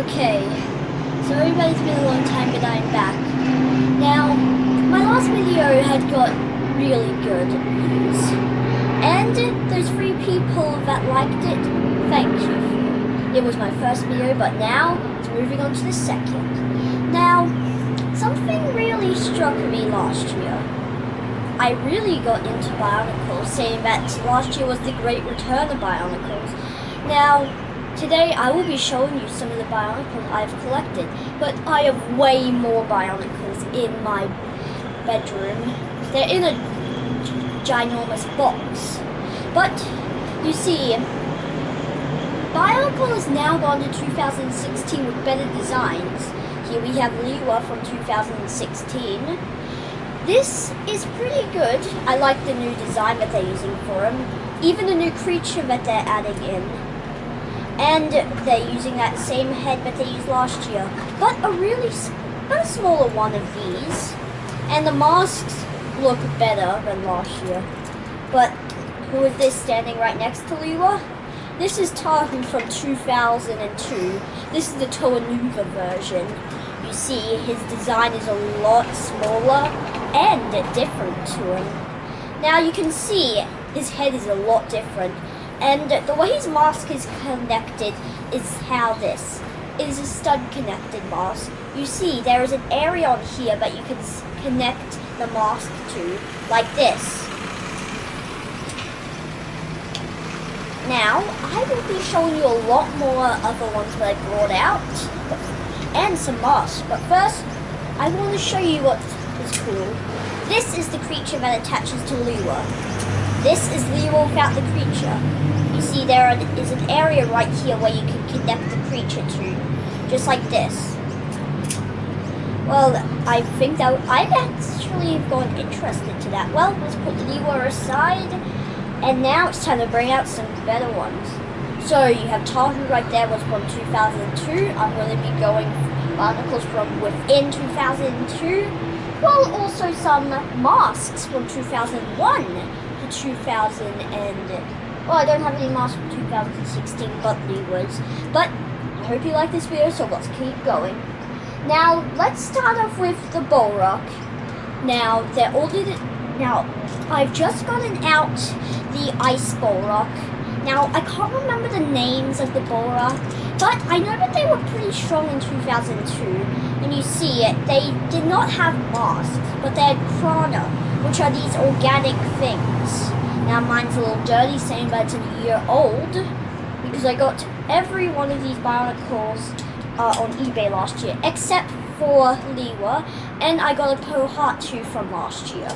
Okay, so everybody's been a long time, but I'm back. Now, my last video had got really good views, and those 3 people that liked it, thank you. It was my first video, but now it's moving on to the second. Now, something really struck me last year. I really got into Bionicles, saying that last year was the great return of Bionicles. Now, today I will be showing you some of the Bionicles I've collected, but I have way more Bionicles in my bedroom. They're in a ginormous box. But, you see, Bionicle has now gone to 2016 with better designs. Here we have Liwa from 2016. This is pretty good. I like the new design that they're using for him. Even the new creature that they're adding in. And they're using that same head that they used last year. But a smaller one of these. And the masks look better than last year. But who is this standing right next to Liwa? This is Tahu from 2002. This is the Toanuva version. You see, his design is a lot smaller and different to him. Now you can see his head is a lot different, and the way his mask is connected is how this is a stud connected mask. You see, there is an area on here that you can connect the mask to, like this. Now, I will be showing you a lot more other ones that I brought out, and some masks. But first, I want to show you what is cool. This is the creature that attaches to Liwa. This is Liwa without the creature. You see, there is an area right here where you can connect the creature to, just like this. Well, I think that I've actually gotten interested to that. Well, let's put Liwa aside. And now it's time to bring out some better ones. So you have Tahu right there, was from 2002. I'm going to be going Bionicles from within 2002. Well, also some masks from 2001 to 2000 and... Well, I don't have any masks from 2016, but Liwa's. But I hope you like this video, so let's keep going. Now, let's start off with the Bulrock. Now, they're all... Now, I've just gotten out the Ice Bulrock. Now, I can't remember the names of the Bulrock, but I know that they were pretty strong in 2002. And you see it, they did not have masks, but they had Prana, which are these organic things. Now, mine's a little dirty, saying that it's a year old, because I got every one of these Bionicles on eBay last year, except for Liwa, and I got a Pohatu from last year.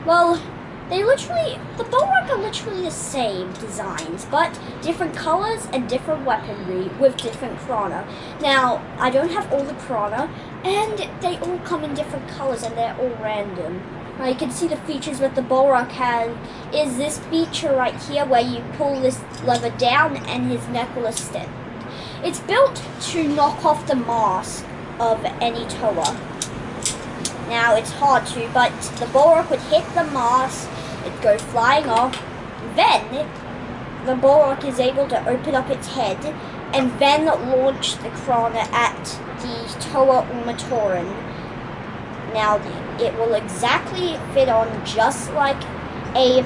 Well, the Bulrock are literally the same designs, but different colors and different weaponry with different prana. Now, I don't have all the prana, and they all come in different colors, and they're all random. Now, you can see the features that the Bulrock has is this feature right here where you pull this lever down and his neck will extend. It's built to knock off the mask of any Toa. Now, it's hard to, but the Bulrock would hit the mask, it'd go flying off, then the Bulrock is able to open up its head, and then launch the Krana at the Toa Umatoran. Now, it will exactly fit on just like a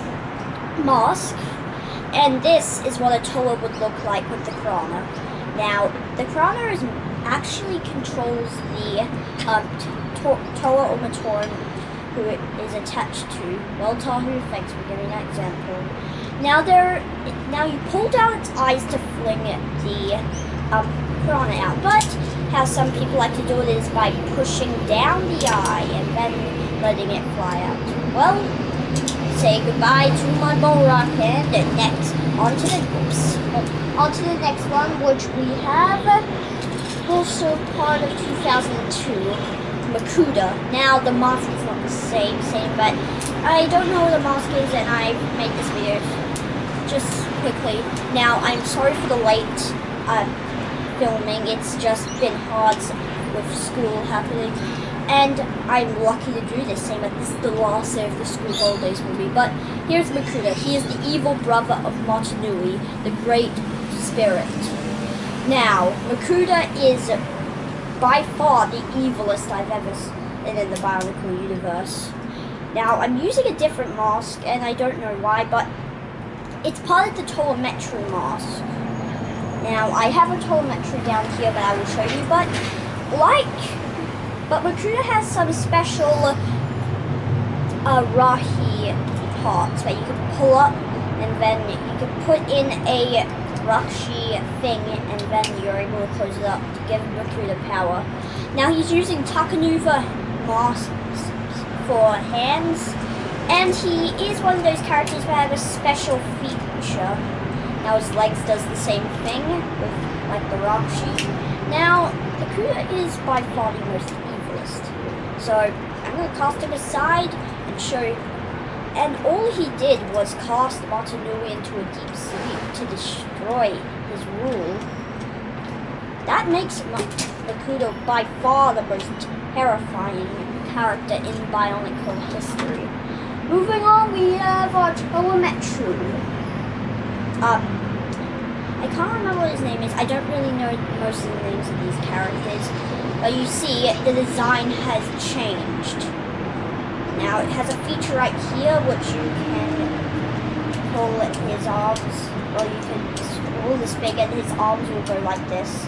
mask, and this is what a Toa would look like with the Krana. Now, the Krana actually controls the Toa Umatoran, who it is attached to. Well, Tahu, thanks for giving that example. Now you pull down its eyes to fling the Piranha out, but how some people like to do it is by pushing down the eye and then letting it fly out. Well, say goodbye to my Bulrock, and next, onto the next one, which we have also part of 2002. Makuda. Now the mask is not the same, but I don't know what the mask is, and I made this video just quickly. Now, I'm sorry for the late filming. It's just been hard with school happening, and I'm lucky to do this, saying that this is the last day of the school holidays for me. But here's Makuda. He is the evil brother of Motunui, the great spirit. Now, Makuta is by far the evilest I've ever seen in the Bionicle universe. Now, I'm using a different mask, and I don't know why, but it's part of the telemetry mask. Now, I have a telemetry down here that I will show you, but Makuta has some special Rahi parts that you can pull up, and then you can put in a Rakshi thing, and then you're able to close it up to give Makuta power. Now he's using Takanuva masks for hands, and he is one of those characters that have a special feature. Now his legs does the same thing with like the Rakshi. Now Makuta is by far the most evilest. So I'm gonna cast him aside and show you. And all he did was cast Matanui into a deep sleep to destroy his rule. That makes Makuta by far the most terrifying character in Bionicle history. Moving on, we have our telemetry. I can't remember what his name is. I don't really know most of the names of these characters. But you see, the design has changed. Now it has a feature right here which you can pull his arms, or you can pull this big and his arms will go like this.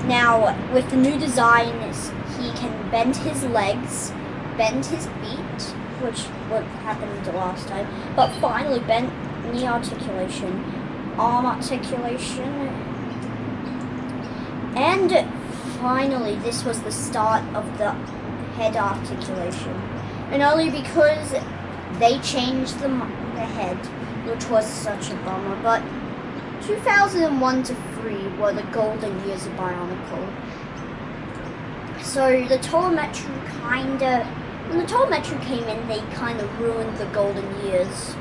Now with the new design, he can bend his legs, bend his feet, which what happened the last time, but finally bend knee articulation, arm articulation, and finally this was the start of the head articulation. And only because they changed the head, which was such a bummer. But 2001 to 3 were the golden years of Bionicle. So the telemetry when the telemetry came in, they kind of ruined the golden years.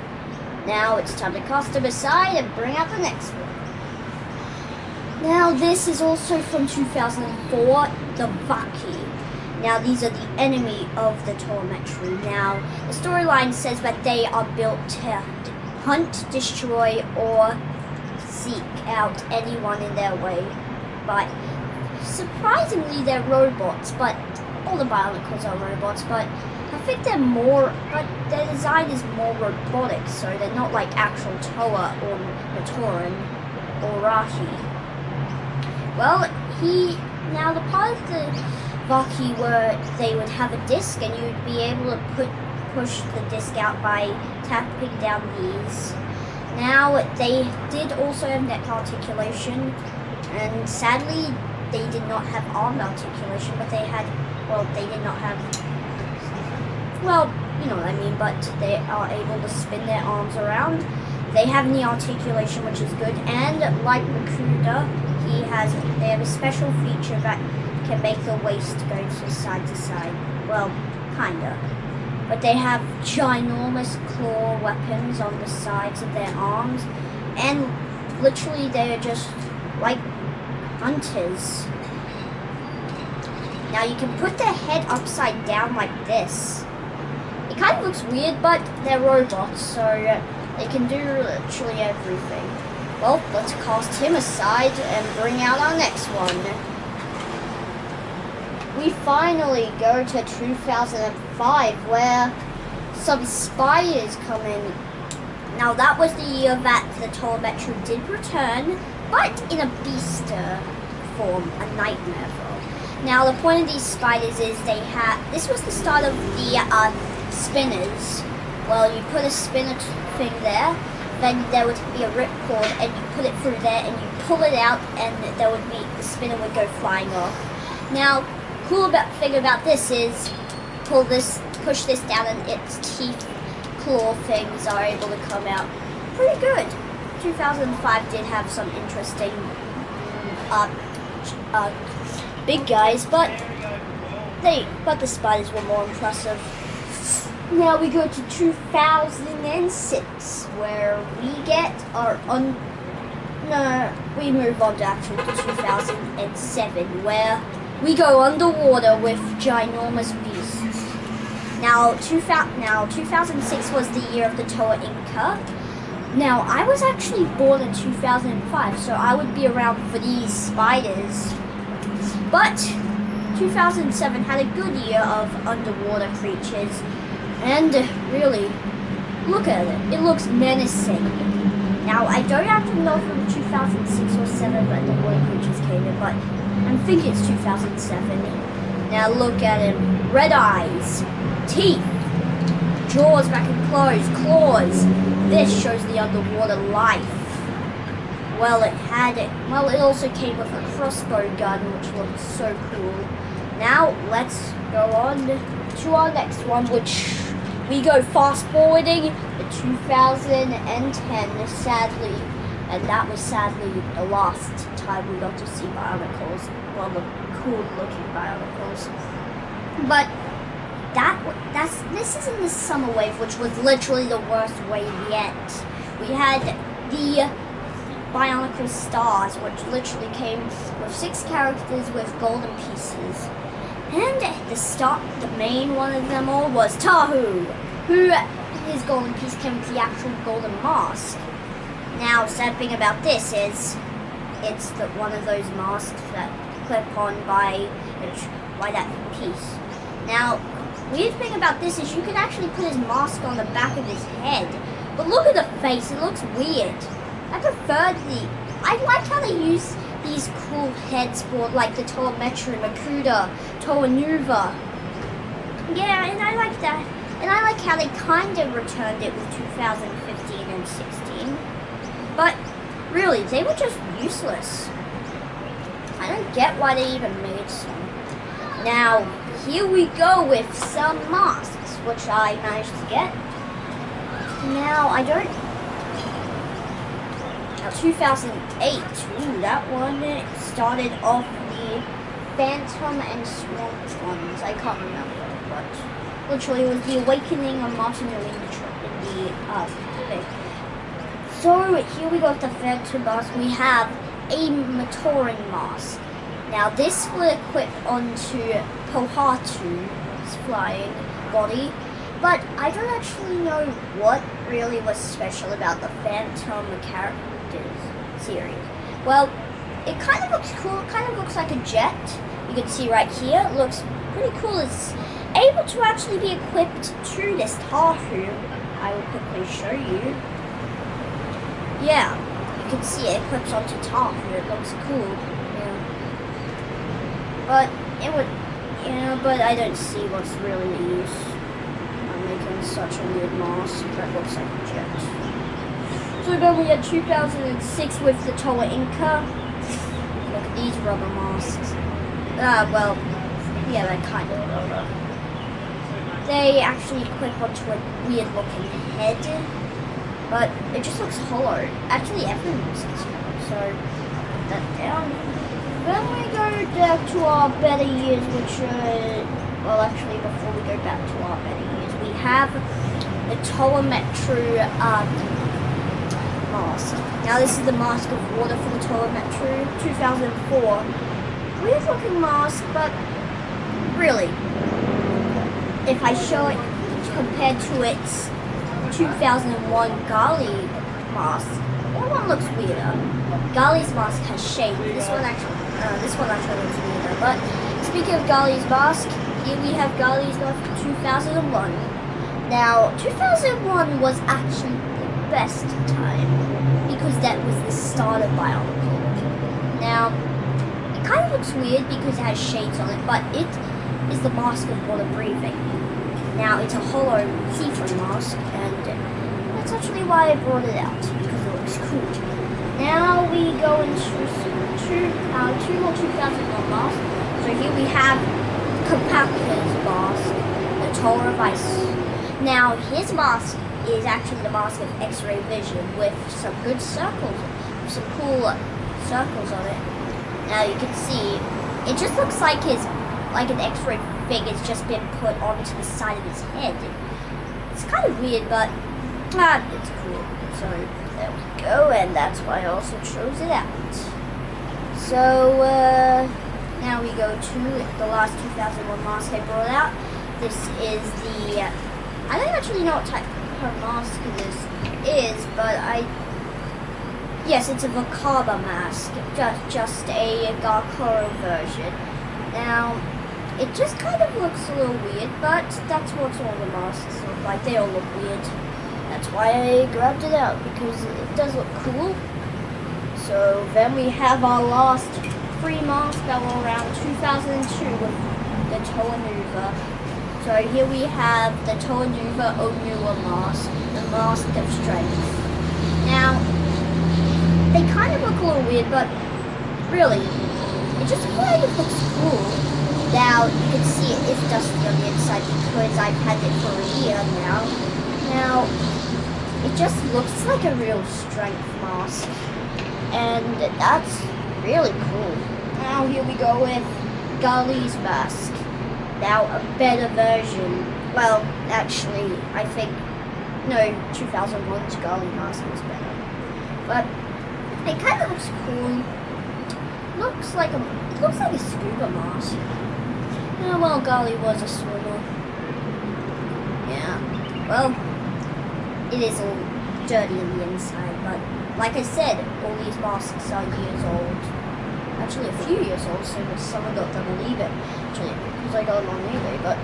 Now it's time to cast them aside and bring out the next one. Now this is also from 2004, the Vaki. Now these are the enemy of the telemetry. Now the storyline says that they are built to hunt, destroy, or seek out anyone in their way. But surprisingly they're robots, but all the Bionicles are robots, but I think they're more, but their design is more robotic, so they're not like actual Toa or Matoran or Rahi. Well, now the part of the Vaki where they would have a disc and you'd be able to push the disc out by tapping down these. Now they did also have neck articulation, and sadly they did not have arm articulation, but they had, well, they did not have, well, you know what I mean, but they are able to spin their arms around. They have knee articulation, which is good, and like Makuta, they have a special feature that can make the waist go to side. Well, kinda. But they have ginormous claw weapons on the sides of their arms, and literally they're just like hunters. Now you can put their head upside down like this. It kind of looks weird, but they're robots, so they can do literally everything. Well, let's cast him aside and bring out our next one. We finally go to 2005, where some spiders come in. Now that was the year that the telemetry did return, but in a beast form, a nightmare form. Now the point of these spiders is this was the start of the spinners. Well, you put a spinner thing there, then there would be a ripcord, and you put it through there, and you pull it out, and the spinner would go flying off. Now, cool thing about this is, push this down, and its teeth, claw things are able to come out. Pretty good. 2005 did have some interesting, big guys, but the spiders were more impressive. Now we go to 2006, where we get we move on to actually 2007, where we go underwater with ginormous beasts. Now 2006 was the year of the Toa Inca, Now, I was actually born in 2005, so I would be around for these spiders. But 2007 had a good year of underwater creatures, and really, look at it. It looks menacing. Now, I don't actually know from 2006 or 7 when the water creatures came in, but I'm thinking it's 2007. Now, look at him. Red eyes, teeth, jaws back and closed, claws. This shows the underwater life. Well, it also came with a crossbow gun, which looks so cool. Now, let's go on to our next one, which we go fast forwarding to 2010, sadly. And that was sadly the last time we got to see Bionicles. Well, the cool looking Bionicles. But this is in the summer wave, which was literally the worst wave yet. We had the Bionicle stars, which literally came with 6 characters with golden pieces. And the main one of them all was Tahu, who his golden piece came with the actual golden mask. Now, sad thing about this is, it's one of those masks that clip on by that piece. Now, weird thing about this is you can actually put his mask on the back of his head, but look at the face, it looks weird. I like how they use these cool heads for like the Toa Metru, Makuta, Toa Nuva. Yeah, and I like that. And I like how they kind of returned it with 2015 and 16. But really, they were just useless. I don't get why they even made some. Now, here we go with some masks, which I managed to get. Now, Now, 2008, ooh, that one started off the Phantom and Swamp ones. I can't remember, but literally it was the Awakening of Martin in the thing. So here we got the Phantom mask. We have a Matoran mask. Now this will equip onto Pohatu's flying body, but I don't actually know what really was special about the Phantom characters series. Well, it kind of looks cool. It kind of looks like a jet. You can see right here. It looks pretty cool. It's able to actually be equipped to this Tahu. I will quickly show you. Yeah, you can see it equips onto Tahu. It looks cool. Yeah. But but I don't see what's really the use. I'm making such a weird mask that looks like a jet. So then we had 2006 with the Toa Inca. Look at these rubber masks. Well, yeah, they're kind of rubber. They actually equip onto a weird looking head, but it just looks hollow. Actually, every mask is hollow, so put that down. Then we go back to our better years, which well, actually, before we go back to our better years, we have the Toa Metru mask. Now this is the mask of water for the Toa Metru, 2004. Weird looking mask, but really, if I show it compared to its 2001 Gali mask, that one looks weirder. Gali's mask has shade. This one actually looks weirder. But speaking of Gali's mask, here we have Gali's mask from 2001. Now, 2001 was actually best time because that was the start of Bionicle. Now, it kind of looks weird because it has shades on it, but it is the mask of water breathing. Now, it's a hollow see-through mask, and that's actually why I brought it out, because it looks cool. Now we go into two more 2001 masks. So here we have Kapaka's mask, the Tower of Ice. Now, his mask is actually the mask of X-ray vision with some good circles, some cool circles on it. Now you can see, it just looks like an X-ray thing has just been put onto the side of his head. It's kind of weird, but it's cool. So there we go, and that's why I also chose it out. So now we go to the last 2001 mask I brought out. This is the, I don't actually know what type of mask it is, is, but yes, it's a Vakaba mask, just a Garkoro version. Now, it just kind of looks a little weird, but that's what all the masks look like. They all look weird. That's why I grabbed it out, because it does look cool. So then we have our last free mask that were around 2002 with the Toanuva. So here we have the Toanuva Onua mask, the Mask of Strength. Now, they kind of look a little weird, but really, it just kind of looks cool. Now, you can see it is dusty on the inside because I've had it for a year now. Now, it just looks like a real strength mask, and that's really cool. Now, here we go with Gali's mask. Now, a better version. Well, actually, I think, no, 2001's Gali mask was better. But it kind of looks cool. Looks like a scuba mask. Oh, well, Gali was a swimmer. Yeah. Well, it is all dirty on the inside, but like I said, all these masks are years old. Actually, a few years old, so someone got to believe it. Actually, because I got them on eBay, but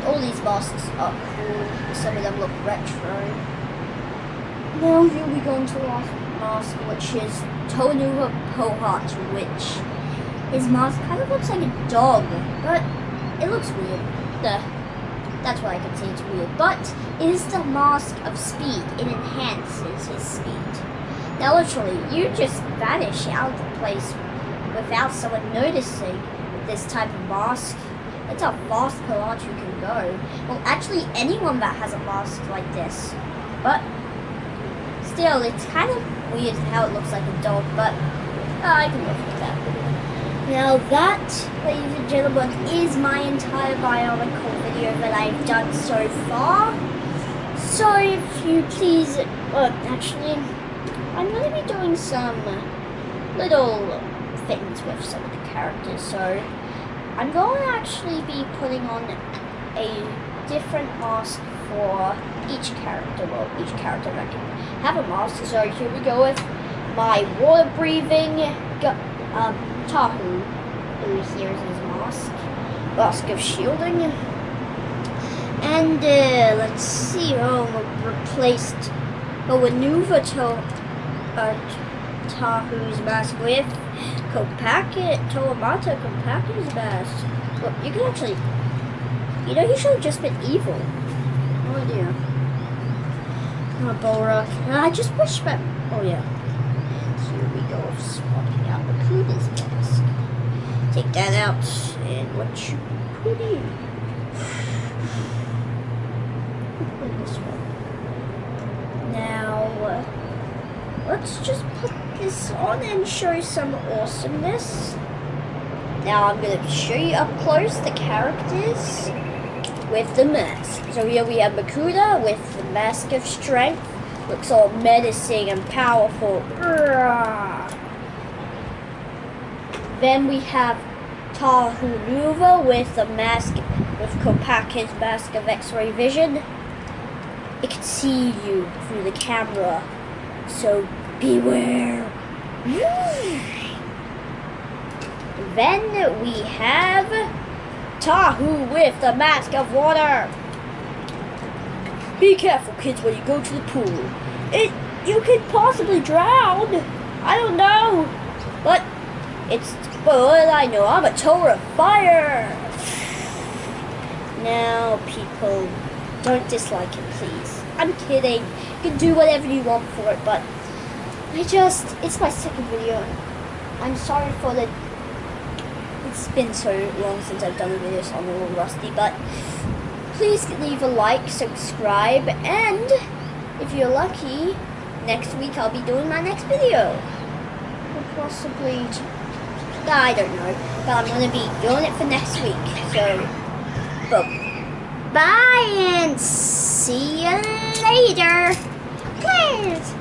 all these masks are cool. Some of them look retro. Now here we go into our mask, which is Toanuva Pohat, which his mask kind of looks like a dog, but it looks weird. That's what I can say, it's weird. But it is the Mask of Speed. It enhances his speed. Now literally, you just vanish out of the place without someone noticing with this type of mask. That's how fast Pilato can go. Well, actually anyone that has a mask like this. But still, it's kind of weird how it looks like a dog, but I can live with that. Now that, ladies and gentlemen, is my entire Bionicle video that I've done so far. So if you please, actually, I'm going to be doing some little things with some of the characters. So I'm going to actually be putting on a different mask for each character. Well, each character that can have a mask. So here we go with my water-breathing Tahu, who here's his mask. Mask of shielding. And let's see, replaced Onuva Tahu's mask with Toamata Kompaku's mask. Look, you can actually, you know, he should have just been evil. Oh dear. Oh, Borak. I just wish that, oh yeah. Here we go, swapping out Makuda's mask. Take that out, and what you put in? This one. Now, let's just put this on and show some awesomeness. Now I'm going to show you up close the characters with the mask. So here we have Makuda with the Mask of Strength. Looks all menacing and powerful. Then we have Toanuva with the mask, with Kopaki's Mask of X-ray vision. It can see you through the camera, so beware. Then we have Tahu with the Mask of Water. Be careful, kids, when you go to the pool. You could possibly drown. I don't know, but well, what I know, I'm a Torah of fire. Now, people, don't dislike it, please. I'm kidding. You can do whatever you want for it, but it's my second video. I'm sorry for the, it's been so long since I've done a video, so I'm a little rusty, but please leave a like, subscribe, and if you're lucky, next week I'll be doing my next video. Or possibly, I don't know, but I'm going to be doing it for next week. So, bye and see you later. Cheers.